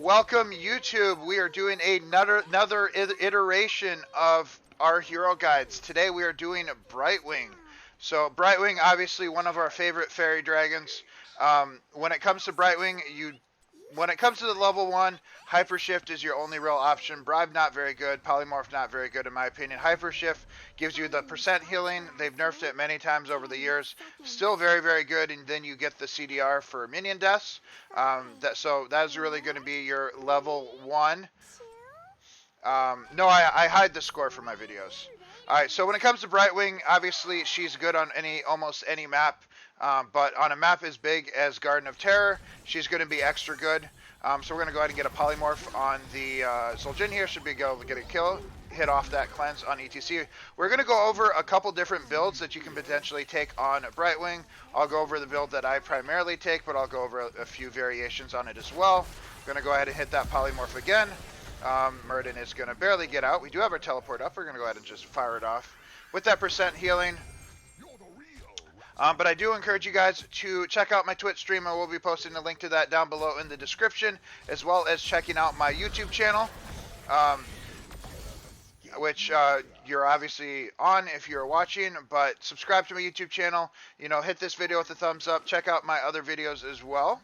Welcome YouTube. We are doing another iteration of our hero guides. Today we are doing Brightwing. So Brightwing, obviously one of our favorite fairy dragons. When it comes to Brightwing, when it comes to the level 1, Hyper Shift is your only real option. Bribe not very good, Polymorph not very good in my opinion. Hyper Shift gives you the percent healing. They've nerfed it many times over the years. Still very, very good, and then you get the CDR for minion deaths. So that's really going to be your level 1. No, I hide the score for my videos. Alright, so when it comes to Brightwing, obviously she's good on almost any map. But on a map as big as Garden of Terror, she's going to be extra good. So we're going to go ahead and get a Polymorph on the Zul'jin here. Should be able to get a kill, hit off that cleanse on ETC. We're going to go over a couple different builds that you can potentially take on Brightwing. I'll go over the build that I primarily take, but I'll go over a few variations on it as well. Going to go ahead and hit that Polymorph again. Murden is going to barely get out. We do have our teleport up. We're going to go ahead and just fire it off with that percent healing. But I do encourage you guys to check out my Twitch stream. I will be posting a link to that down below in the description, as well as checking out my YouTube channel, which you're obviously on if you're watching, but subscribe to my YouTube channel. You know, hit this video with a thumbs up. Check out my other videos as well.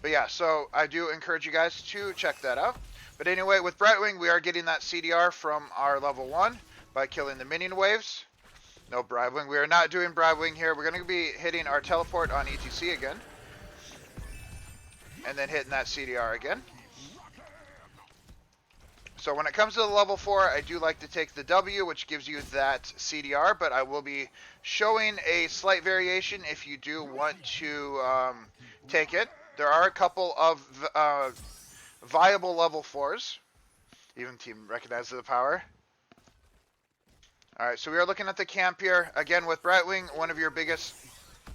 But yeah, so I do encourage you guys to check that out. But anyway, with Brightwing, we are getting that CDR from our level 1 by killing the minion waves. No Bribewing. We are not doing Bribewing here. We're going to be hitting our teleport on ETC again. And then hitting that CDR again. So when it comes to the level 4, I do like to take the W, which gives you that CDR. But I will be showing a slight variation if you do want to take it. There are a couple of viable level 4s. Even team recognizes the power. Alright, so we are looking at the camp here. Again, with Brightwing, one of your biggest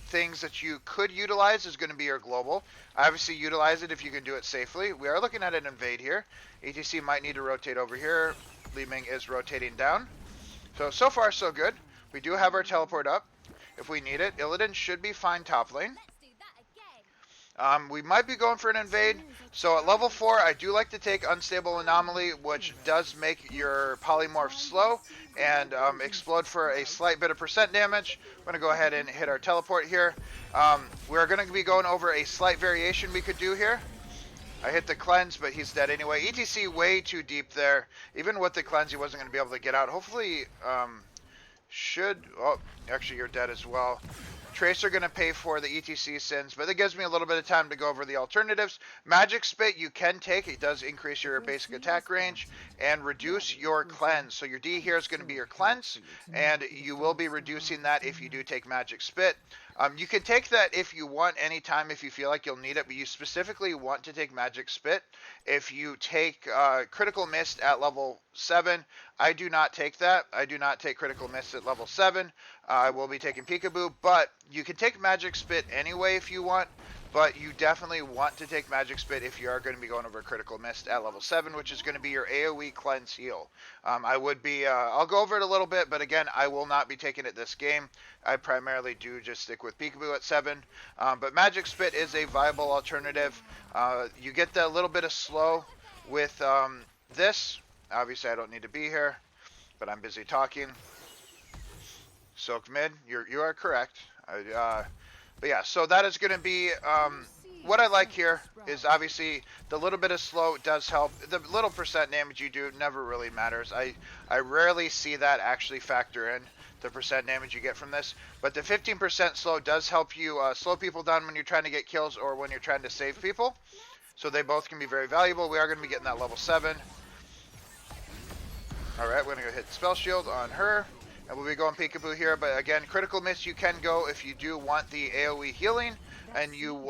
things that you could utilize is going to be your global. Obviously, utilize it if you can do it safely. We are looking at an invade here. ETC might need to rotate over here. Li Ming is rotating down. So far, so good. We do have our teleport up if we need it. Illidan should be fine top lane. We might be going for an invade. So at level 4, I do like to take Unstable Anomaly, which does make your Polymorph slow and explode for a slight bit of percent damage. I'm going to go ahead and hit our teleport here. We're going to be going over a slight variation we could do here. I hit the cleanse, but he's dead anyway. ETC way too deep there. Even with the cleanse, he wasn't going to be able to get out. Hopefully, oh, actually, you're dead as well. Tracer going to pay for the ETC sins, but that gives me a little bit of time to go over the alternatives. Magic Spit you can take. It does increase your basic attack range and reduce your cleanse. So your D here is going to be your cleanse, and you will be reducing that if you do take Magic Spit. You can take that if you want anytime if you feel like you'll need it, but you specifically want to take Magic Spit if you take Critical Mist at level 7. I do not take that. I do not take Critical Mist at level 7. I will be taking Peekaboo, but you can take Magic Spit anyway if you want, but you definitely want to take Magic Spit if you are going to be going over Critical Mist at level 7, which is going to be your AoE Cleanse Heal. I'll go over it a little bit, but again, I will not be taking it this game. I primarily do just stick with Peekaboo at 7, but Magic Spit is a viable alternative. You get that little bit of slow with this. Obviously, I don't need to be here, but I'm busy talking. Soak mid, you are correct. But yeah, so that is going to be what I like here is obviously the little bit of slow does help. The little percent damage you do never really matters. I rarely see that actually factor in the percent damage you get from this. But the 15% slow does help you slow people down when you're trying to get kills or when you're trying to save people. So they both can be very valuable. We are going to be getting that level 7. Alright, we're going to go hit Spell Shield on her. And we'll be going Peekaboo here, but again, Critical Miss you can go if you do want the AoE healing, and you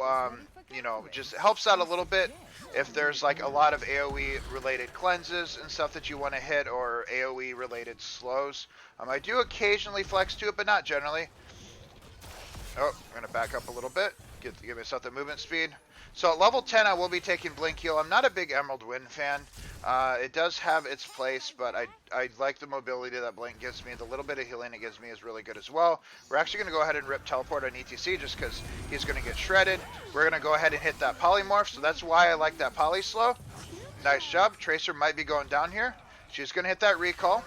know, just helps out a little bit if there's like a lot of AoE related cleanses and stuff that you want to hit, or AoE related slows. I do occasionally flex to it, but not generally. Oh, I'm going to back up a little bit, give myself the movement speed. So at level 10, I will be taking Blink Heal. I'm not a big Emerald Wind fan. It does have its place, but I like the mobility that Blink gives me. The little bit of healing it gives me is really good as well. We're actually going to go ahead and rip teleport on ETC just because he's going to get shredded. We're going to go ahead and hit that polymorph, so that's why I like that poly slow. Nice job. Tracer might be going down here. She's going to hit that recall.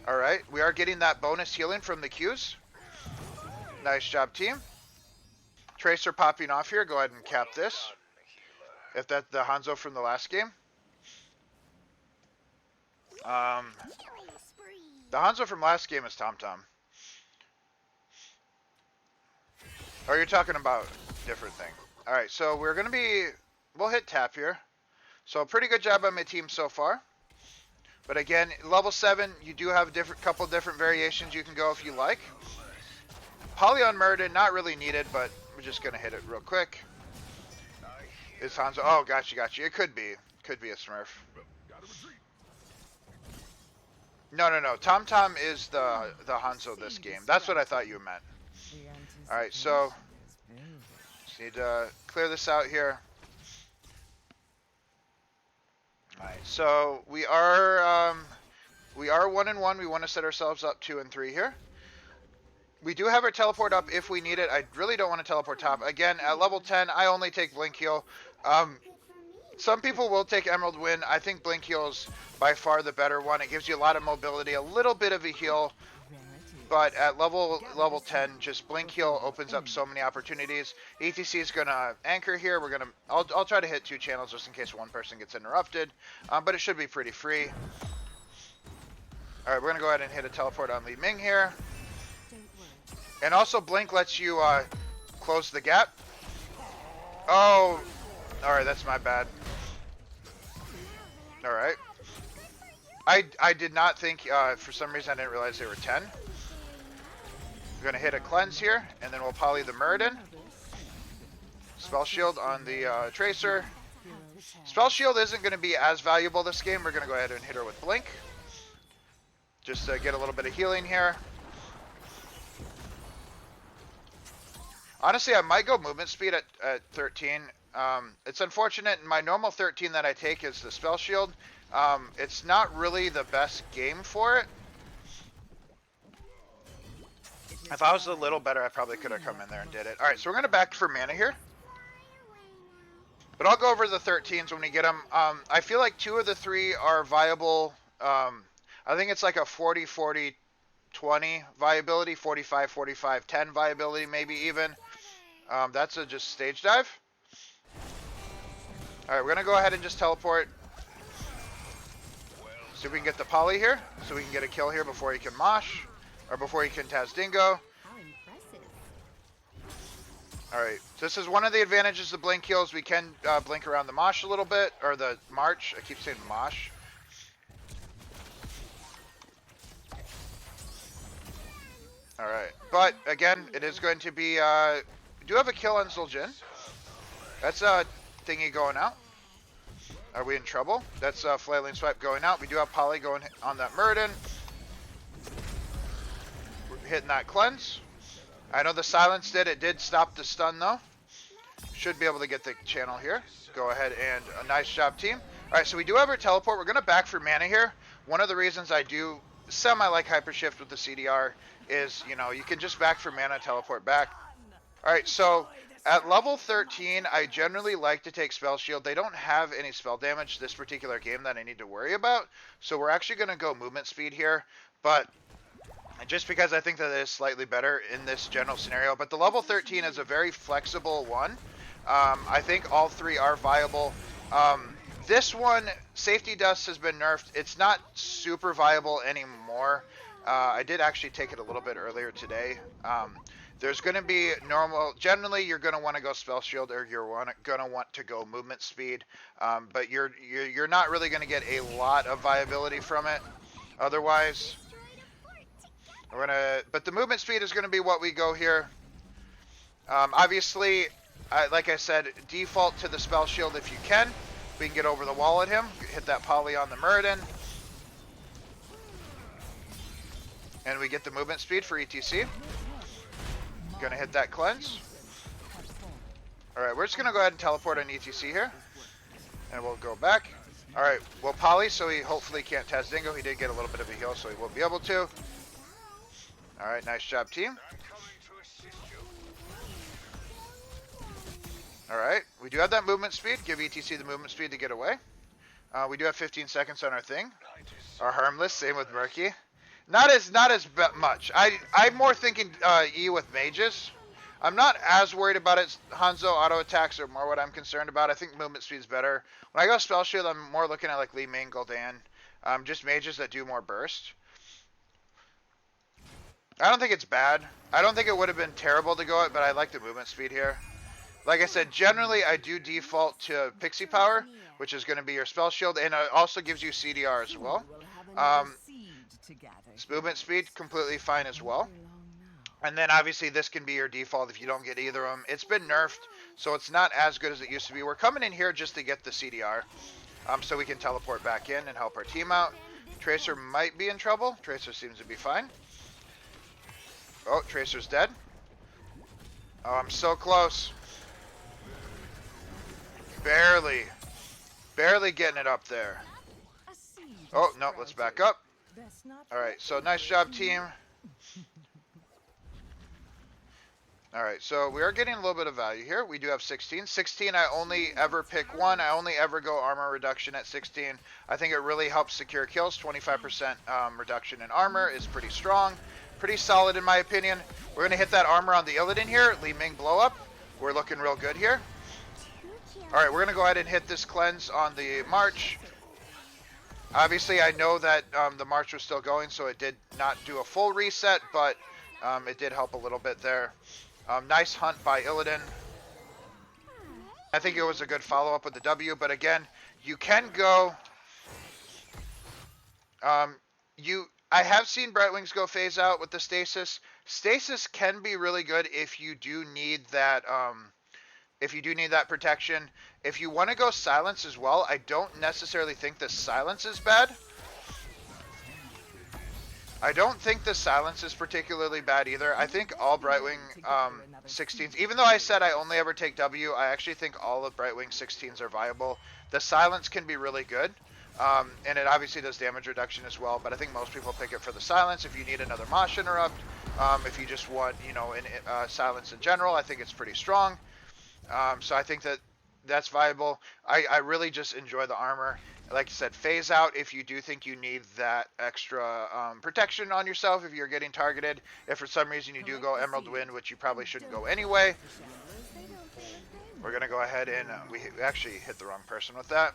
All right, we are getting that bonus healing from the Qs. Nice job, team. Tracer popping off here. Go ahead and cap this. If that's the Hanzo from the last game. The Hanzo from last game is Tom Tom. Or you're talking about different thing. All right, so we're going to be... We'll hit tap here. So pretty good job on my team so far. But again, level 7, you do have a couple different variations you can go if you like. Poly on Murden, not really needed, but we're just going to hit it real quick. Is Hanzo... Oh, gotcha. It could be. Could be a Smurf. No. Tom Tom is the Hanzo this game. That's what I thought you meant. Alright, so... Just need to clear this out here. Alright, so we are 1-1. We want to set ourselves up 2-3 here. We do have our teleport up if we need it. I really don't want to teleport top. Again, at level 10, I only take Blink Heal. Some people will take Emerald Wind. I think Blink Heal is by far the better one. It gives you a lot of mobility, a little bit of a heal. But at level 10, just Blink Heal opens up so many opportunities. ETC is going to anchor here. I'll try to hit 2 channels just in case one person gets interrupted. But it should be pretty free. Alright, we're going to go ahead and hit a teleport on Li Ming here. And also Blink lets you close the gap. Oh, alright, that's my bad. Alright. I did not think, for some reason I didn't realize they were 10. We're going to hit a cleanse here, and then we'll poly the Muradin. Spell Shield on the Tracer. Spell Shield isn't going to be as valuable this game. We're going to go ahead and hit her with Blink. Just to get a little bit of healing here. Honestly, I might go movement speed at 13. It's unfortunate. My normal 13 that I take is the Spell Shield. It's not really the best game for it. If I was a little better, I probably could have come in there and did it. Alright, so we're going to back for mana here. But I'll go over the 13s when we get them. I feel like 2 of the 3 are viable. I think it's like a 40-40-20 viability, 45-45-10 viability, maybe even. That's a just stage dive. Alright, we're going to go ahead and just teleport. See if we can get the poly here. So we can get a kill here before he can mosh. Or before he can Taz Dingo. Alright, so this is one of the advantages of Blink Heals. We can blink around the mosh a little bit. Or the march. I keep saying mosh. Alright, but again, it is going to be... we do have a kill on Zul'jin. That's a thingy going out. Are we in trouble? That's a Flailing Swipe going out. We do have poly going on that Muradin. We're hitting that cleanse. I know the silence did stop the stun though. Should be able to get the channel here. Go ahead and a nice job, team. Alright, so we do have our teleport. We're going to back for mana here. One of the reasons I do semi like Hypershift with the CDR is, you know, you can just back for mana, teleport back. Alright, so at level 13, I generally like to take Spell Shield. They don't have any spell damage this particular game that I need to worry about. So we're actually going to go movement speed here. But just because I think that it is slightly better in this general scenario. But the level 13 is a very flexible one. I think all 3 are viable. This one, Safety Dust has been nerfed. It's not super viable anymore. I did actually take it a little bit earlier today. There's going to be normal... Generally, you're going to want to go Spell Shield or you're going to want to go movement speed. But you're not really going to get a lot of viability from it. Otherwise... But the movement speed is going to be what we go here. Obviously, like I said, default to the Spell Shield if you can. We can get over the wall at him. Hit that poly on the Muradin. And we get the movement speed for ETC. Gonna hit that cleanse. Alright, we're just gonna go ahead and teleport on ETC here. And we'll go back. Alright, well Poly, so he hopefully can't Taz Dingo. He did get a little bit of a heal, so he won't be able to. Alright, nice job, team. Alright, we do have that movement speed. Give ETC the movement speed to get away. We do have 15 seconds on our thing. Our Harmless, same with Murky. Not as much. I'm more thinking E with mages. I'm not as worried about it. Hanzo auto attacks are more what I'm concerned about. I think movement speed's better. When I go spell shield, I'm more looking at like Li Ming, Gul'dan, just mages that do more burst. I don't think it's bad. I don't think it would have been terrible to go it, but I like the movement speed here. Like I said, generally I do default to Pixie Power, which is going to be your spell shield, and it also gives you CDR as well. Movement speed, completely fine as well. And then obviously this can be your default if you don't get either of them. It's been nerfed, so it's not as good as it used to be. We're coming in here just to get the CDR, so we can teleport back in and help our team out. Tracer might be in trouble. Tracer seems to be fine. Oh, Tracer's dead. Oh, I'm so close. Barely. Barely getting it up there. Oh, no, let's back up. Alright, so nice job, team. Alright, so we are getting a little bit of value here. We do have 16. 16, I only ever pick one. I only ever go armor reduction at 16. I think it really helps secure kills. 25% reduction in armor is pretty strong. Pretty solid in my opinion. We're going to hit that armor on the Illidan here. Li Ming blow up. We're looking real good here. Alright, we're going to go ahead and hit this cleanse on the March. Obviously, I know that the March was still going, so it did not do a full reset, but it did help a little bit there. Nice hunt by Illidan. I think it was a good follow-up with the W, but again, you can go... I have seen Brightwings go phase out with the stasis. Stasis can be really good if you do need that protection. If you want to go silence as well, I don't necessarily think the silence is bad. I don't think the silence is particularly bad either. I think all Brightwing 16s, even though I said I only ever take W, I actually think all of Brightwing 16s are viable. The silence can be really good. And it obviously does damage reduction as well, but I think most people pick it for the silence. If you need another Mosh Interrupt, if you just want, silence in general, I think it's pretty strong. So I think that's viable. I really just enjoy the armor. Like I said, phase out if you do think you need that extra protection on yourself if you're getting targeted. If for some reason you do go Emerald Wind, which you probably shouldn't go anyway. We're going to go ahead and we actually hit the wrong person with that.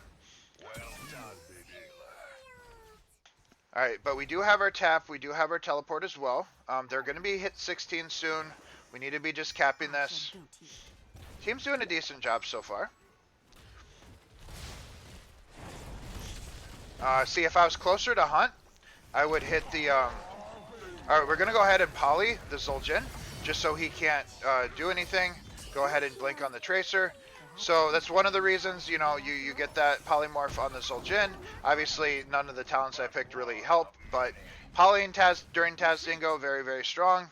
Alright, but we do have our tap, we do have our teleport as well. They're going to be hit 16 soon. We need to be just capping this. Team's doing a decent job so far. See, if I was closer to Hunt, I would hit the... Alright, we're going to go ahead and poly the Zul'jin, just so he can't do anything. Go ahead and blink on the Tracer. So that's one of the reasons, you get that polymorph on the Zul'jin. Obviously, none of the talents I picked really help, but polying Taz during Taz Dingo, very, very strong.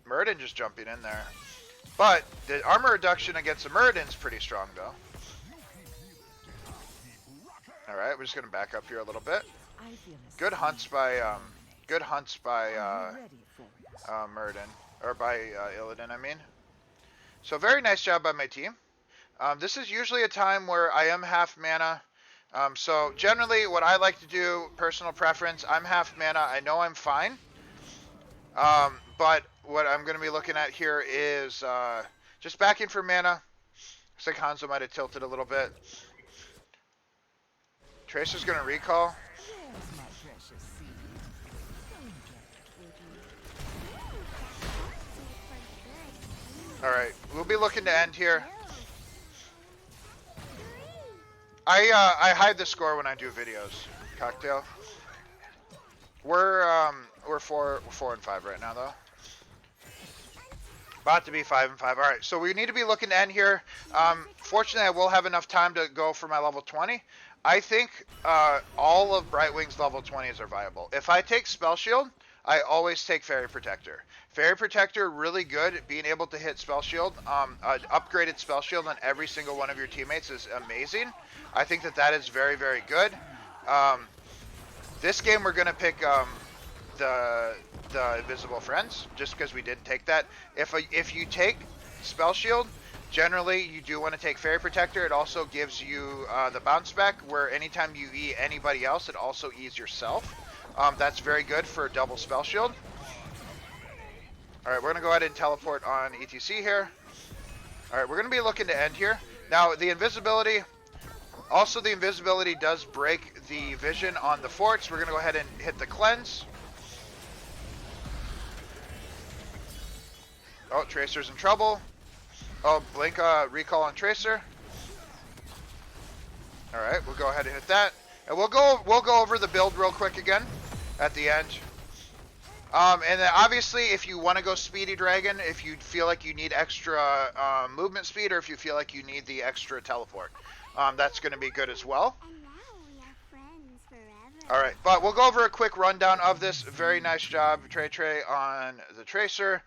Muradin just jumping in there. But the armor reduction against the Muradin's pretty strong, though. Alright, we're just going to back up here a little bit. Good hunts by Muradin. Or by Illidan, I mean. So very nice job by my team. This is usually a time where I am half mana. So generally what I like to do, personal preference, I'm half mana. I know I'm fine. But what I'm going to be looking at here is just backing for mana. Looks like Hanzo might have tilted a little bit. Tracer's going to recall. Alright, we'll be looking to end here. I hide the score when I do videos. Cocktail. We're 4-5 right now though. About to be 5-5. Alright, so we need to be looking to end here. Fortunately I will have enough time to go for my level 20. I think all of Brightwing's level 20s are viable. If I take Spell Shield, I always take Fairy Protector. Fairy Protector, really good. Being able to hit Spell Shield, an upgraded Spell Shield on every single one of your teammates is amazing. I think that that is very, very good. This game we're gonna pick the Invisible Friends, just because we didn't take that. If you take Spell Shield, generally you do want to take Fairy Protector. It also gives you the bounce back, where anytime you E anybody else, it also E's yourself. That's very good for double Spell Shield. Alright, we're going to go ahead and teleport on ETC here. Alright, we're going to be looking to end here. Now, the invisibility... Also, the invisibility does break the vision on the forts. We're going to go ahead and hit the cleanse. Oh, Tracer's in trouble. Oh, blink recall on Tracer. Alright, we'll go ahead and hit that. And we'll go over the build real quick again at the end. And then obviously, if you want to go Speedy Dragon, if you feel like you need extra movement speed, or if you feel like you need the extra teleport, that's going to be good as well. Alright, but we'll go over a quick rundown of this. Very nice job, Trey on the Tracer.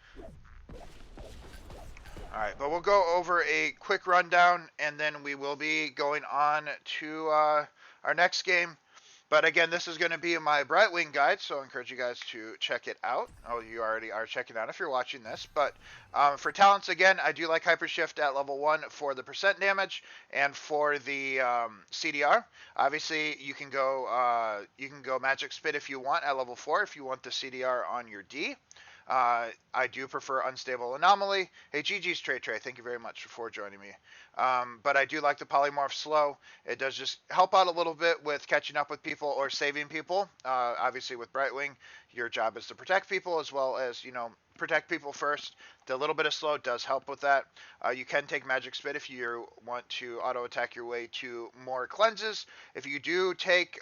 Alright, but we'll go over a quick rundown, and then we will be going on to our next game. But again, this is going to be my Brightwing guide, so I encourage you guys to check it out. Oh, you already are checking it out if you're watching this. But for talents, again, I do like Hyper Shift at level 1 for the percent damage and for the CDR. Obviously, you can go Magic Spit if you want at level 4 if you want the CDR on your D. I do prefer Unstable Anomaly. Hey, GG's Trey. Thank you very much for joining me. But I do like the Polymorph Slow. It does just help out a little bit with catching up with people or saving people. Obviously, with Brightwing, your job is to protect people as well as, protect people first. The little bit of slow does help with that. You can take Magic Spit if you want to auto attack your way to more cleanses. If you do take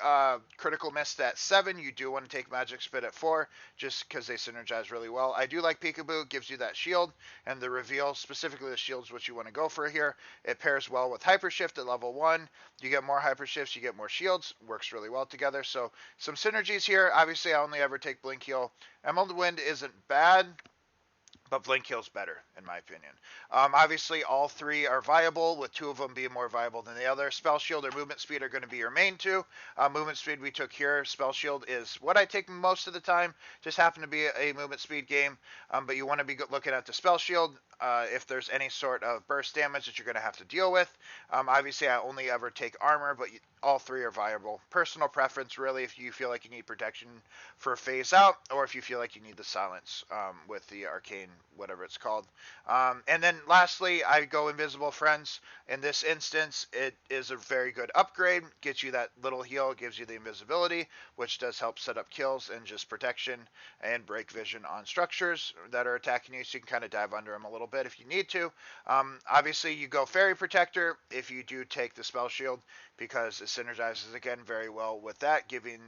Critical Mist at 7, you do want to take Magic Spit at 4, just because they synergize really well. I do like Peekaboo, gives you that shield, and the reveal, specifically the shield, is what you want to go for here. It pairs well with Hyper Shift at level 1. You get more Hyper Shifts, you get more shields. Works really well together. So some synergies here. Obviously, I only ever take Blink Heal. Emerald Wind isn't bad, but Blink Heal's better, in my opinion. Obviously, all three are viable, with 2 of them being more viable than the other. Spell Shield or Movement Speed are going to be your main 2. Movement Speed we took here. Spell Shield is what I take most of the time. Just happen to be a Movement Speed game. But you want to be looking at the Spell Shield if there's any sort of burst damage that you're going to have to deal with. Obviously, I only ever take Armor, but all 3 are viable. Personal preference, really, if you feel like you need protection for phase out, or if you feel like you need the silence with the Arcane, whatever it's called. And then lastly, I go Invisible Friends. In this instance, it is a very good upgrade. Gets you that little heal, gives you the invisibility, which does help set up kills and just protection and break vision on structures that are attacking you, so you can kind of dive under them a little bit if you need to. Obviously, you go Fairy Protector if you do take the Spell Shield, because it synergizes again very well with that, giving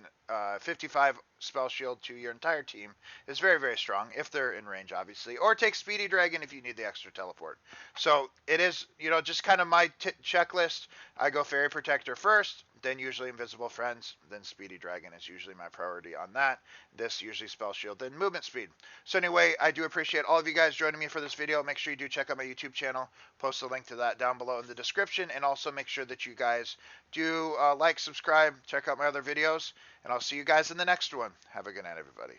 55 Spell Shield to your entire team is very, very strong if they're in range, obviously. Or take Speedy Dragon if you need the extra teleport. So it is, just kind of my checklist. I go Fairy Protector first, then usually Invisible Friends, then Speedy Dragon is usually my priority on that. This usually Spell Shield, then Movement Speed. So anyway, I do appreciate all of you guys joining me for this video. Make sure you do check out my YouTube channel. Post a link to that down below in the description. And also make sure that you guys do like, subscribe, check out my other videos. And I'll see you guys in the next one. Have a good night, everybody.